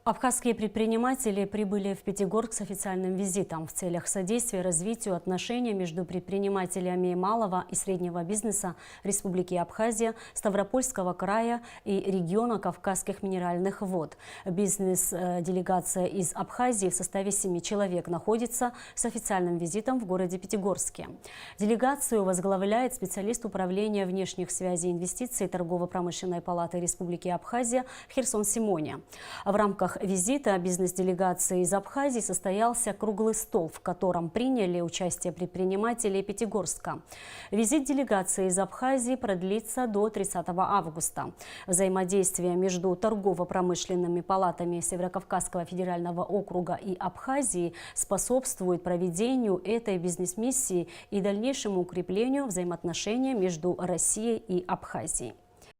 Абхазские предприниматели прибыли в Пятигорск с официальным визитом в целях содействия развитию отношений между предпринимателями малого и среднего бизнеса Республики Абхазия, Ставропольского края и региона Кавказских минеральных вод. Бизнес-делегация из Абхазии в составе 7 человек находится с официальным визитом в городе Пятигорске. Делегацию возглавляет специалист управления внешних связей и инвестиций Торгово-промышленной палаты Республики Абхазия Херсон Симоня. В рамках визита бизнес-делегации из Абхазии состоялся круглый стол, в котором приняли участие предприниматели Пятигорска. Визит делегации из Абхазии продлится до 30 августа. Взаимодействие между торгово-промышленными палатами Северокавказского федерального округа и Абхазии способствует проведению этой бизнес-миссии и дальнейшему укреплению взаимоотношений между Россией и Абхазией.